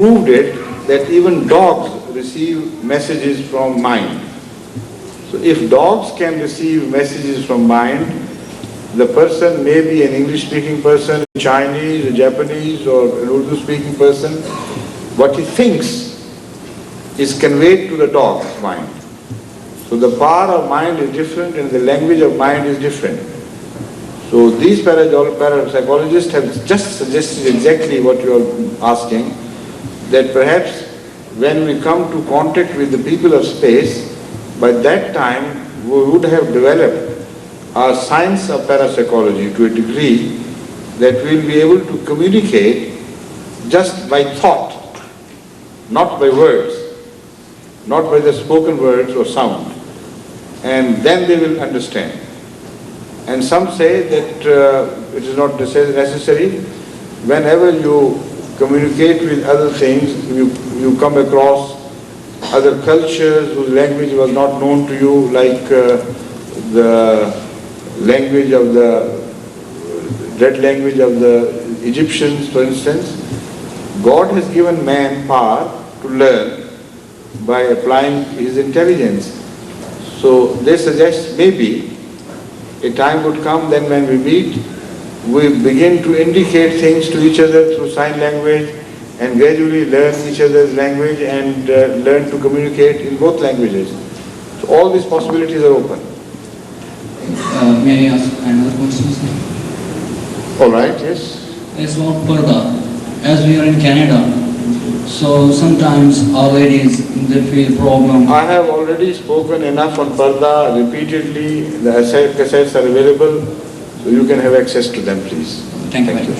proved it that even dogs receive messages from mind. So if dogs can receive messages from mind, the person may be an English-speaking person, a Chinese, a Japanese, or an Urdu-speaking person. What he thinks is conveyed to the dog's mind. So the power of mind is different and the language of mind is different. So these parapsychologists have just suggested exactly what you are asking, that perhaps when we come to contact with the people of space, by that time we would have developed our science of parapsychology to a degree that we will be able to communicate just by thought, not by words, not by the spoken words or sound. And then they will understand. And some say that it is not necessary. Whenever you communicate with other things, you come across other cultures whose language was not known to you, like the language of the dead language of the Egyptians, for instance. God has given man power to learn by applying his intelligence. So they suggest maybe a time would come then when we meet, we begin to indicate things to each other through sign language and gradually learn each other's language and learn to communicate in both languages. So all these possibilities are open. May I ask another question, sir? All right, yes. It's about Parda. As we are in Canada, so sometimes our ladies, they feel problem. I have already spoken enough on Parda repeatedly. The cassettes are available, so you can have access to them, please. Thank you very much.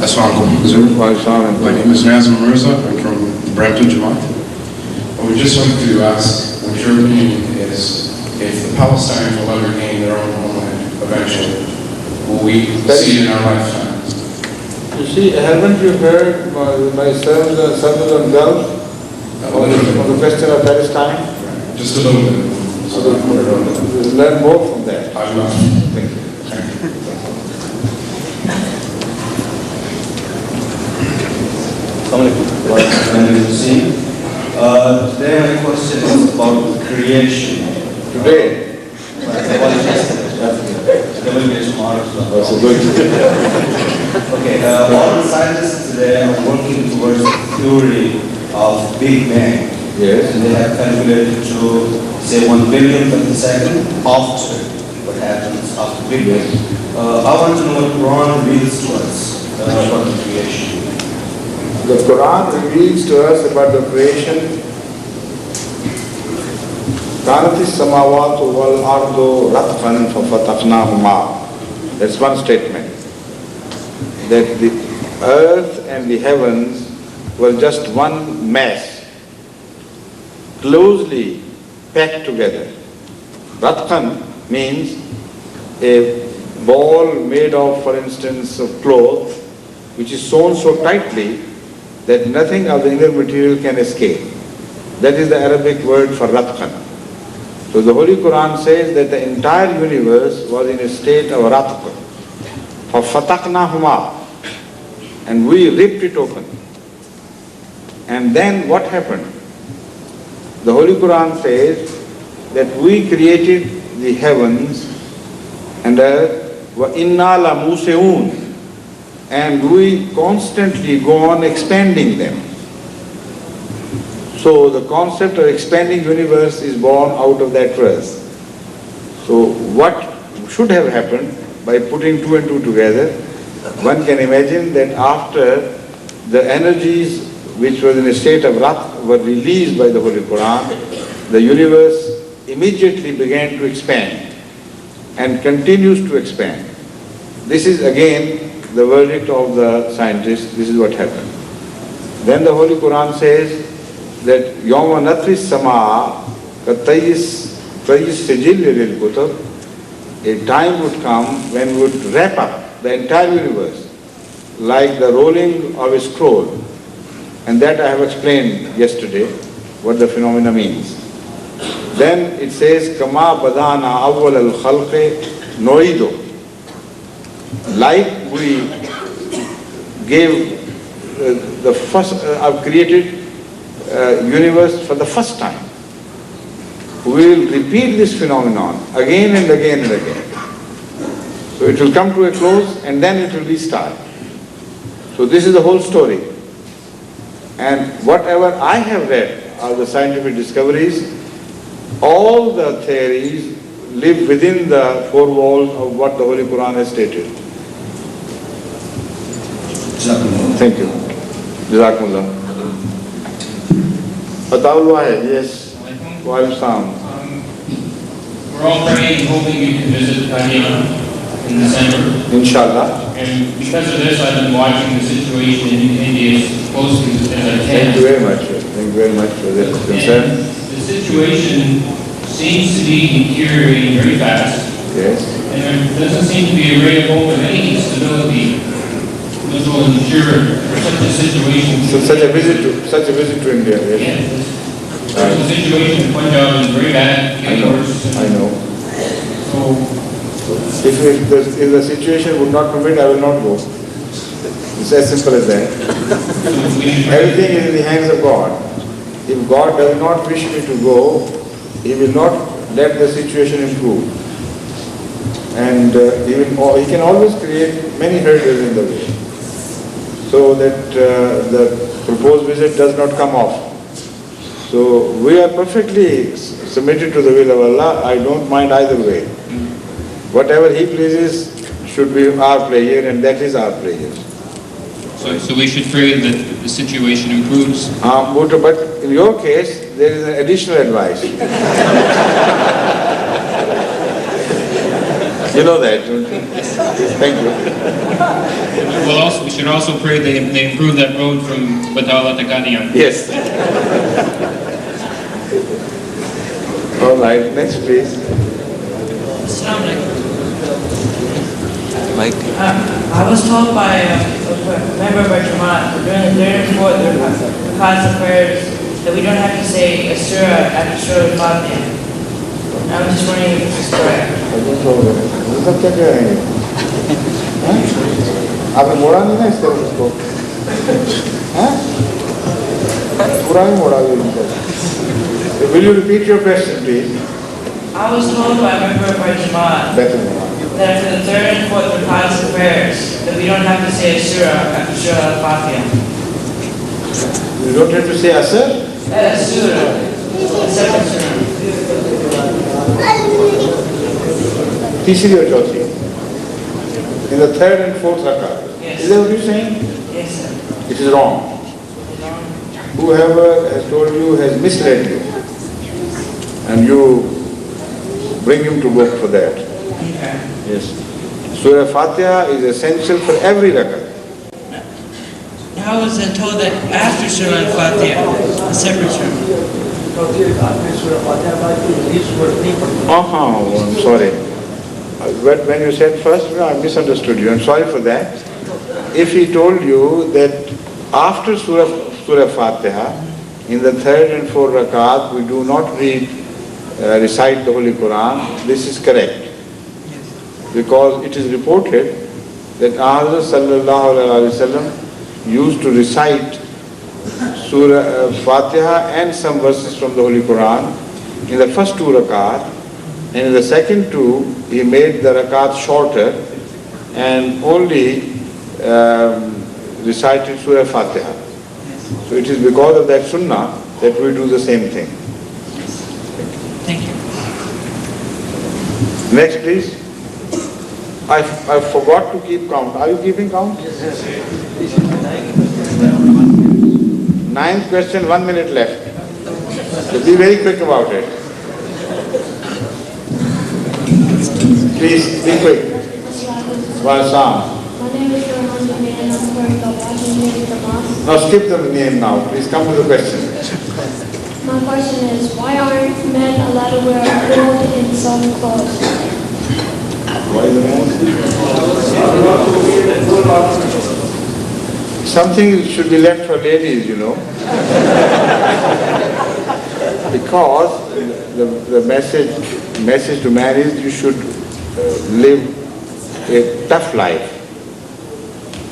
Assalamu alaikum. My name is Nazim Mirza. I'm from Brampton, Jamaat. I would just like to ask what your opinion is if the Palestinians will ever gain their own homeland eventually. Will we see it in our lifetime? You see, haven't you heard my sermons on Gulf on the question of Palestine? Just a little bit. So we'll learn more from that. I will. Thank you. Today my question is about creation. Today? There will be a tomorrow. So good. Okay, all the scientists today are working towards the theory of Big Bang. Yes. And they have calculated to say 1 billionth of the second after what happens after Big Bang. I want to know what Quran reveals to us about the creation. The Quran reveals to us about the creation. كانت السماوات والأرض رتقا ففتقناهما. That's one statement. That the earth and the heavens were just one mass, closely packed together. Ratqan means a ball made of, for instance, of cloth, which is sewn so tightly that nothing of the inner material can escape. That is the Arabic word for ratqan. So the Holy Quran says that the entire universe was in a state of ratq. فَفَتَقْنَاهُمَا, and we ripped it open. And then what happened? The Holy Quran says that we created the heavens and earth, وَإِنَّا لَمُوسِعُونَ, and we constantly go on expanding them. So the concept of expanding universe is born out of that verse. So what should have happened by putting two and two together, one can imagine that after the energies which were in a state of wrath were released by the Holy Quran, the universe immediately began to expand and continues to expand. This is again the verdict of the scientists. This is what happened. Then the Holy Quran says that يَوْمَ نَطْوِي السَّمَاءَ كَطَيِّ السِّجِلِّ لِلْكُتُبِ, a time would come when we would wrap up the entire universe like the rolling of a scroll. And that I have explained yesterday, what the phenomena means. Then it says, كَمَا بَدَانَا أَوَّلَ الْخَلْقِ نُعِيدُ. like we gave the first, created universe for the first time. We will repeat this phenomenon again and again and again. So it will come to a close and then it will restart. So this is the whole story. And whatever I have read are the scientific discoveries, all the theories live within the four walls of what the Holy Quran has stated. Thank you. Jazakumullah. Fatahullah, yes. Wa alaikum salam. We're all praying and hoping you can visit Guyana in December. Inshallah. And because of this, I've been watching the situation in India as closely as I can. Thank you very much. Thank you very much for this concern. And the situation seems to be deteriorating very fast. Yes. And there doesn't seem to be a ray of hope of any stability which will ensure such a situation. So such a visit to India, yes. Yes. The situation in Punjab is very bad, I getting know. worse. I know. So, If the situation would not permit, I will not go. It's as simple as that. Everything is in the hands of God. If God does not wish me to go, He will not let the situation improve. And He can always create many hurdles in the way, so that the proposed visit does not come off. So we are perfectly submitted to the will of Allah. I don't mind either way. Whatever He pleases should be our prayer, and that is our prayer. So we should pray that the situation improves. But in your case, there is an additional advice. You know that, don't you? Thank you. We should also pray they improve that road from Badala to Qadian. Yes. All right, next please. I was told by a member of our Jamaat that during the third and fourth rakats of prayers that we don't have to say a surah after Surah Al-Fatiha. I was just wondering if this is correct. सब क्या कह रहे हैं? आपने मोड़ा नहीं ना इस तरह उसको? हाँ? पूरा ही मोड़ा ये इनका. Will you repeat your question, please? I was told by a member of our Jamaat Better than that after the third and fourth rakats of prayers that we don't have to say a surah after Surah Al-Fatiha. You don't have to say asr? A surah, a separate surah. तीसरी और चौथी. In the third and fourth rakat. Yes. Is that what you're saying? Yes, sir. It is wrong. Whoever has told you has misled you, and you bring him to work for that. Okay. Yes. Surah Fatiha is essential for every rakat. I was told that after Surah Al-Fatiha, a separate surah. I'm sorry. When you said first, I misunderstood you. I'm sorry for that. If he told you that after Surah Fatiha, in the third and fourth rakat, we do not recite the Holy Quran, this is correct. Because it is reported that Ahmad sallallahu alaihi wasallam used to recite Surah Fatiha and some verses from the Holy Quran in the first two rakat, and in the second two he made the rakat shorter and only recited Surah Fatiha. So it is because of that sunnah that we do the same thing. Thank you. Next please. I forgot to keep count. Are you keeping count? Yes. Ninth question, 1 minute left. So be very quick about it. Please, be quick. Walsam. My name is Rohan Jamil and I'm from the Washington Damas. Now skip the name now. Please come to the question. My question is, why aren't men allowed to wear gold in some clothes? Why is the man? Something should be left for ladies, you know. Because the message to man is you should live a tough life.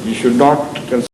You should not consider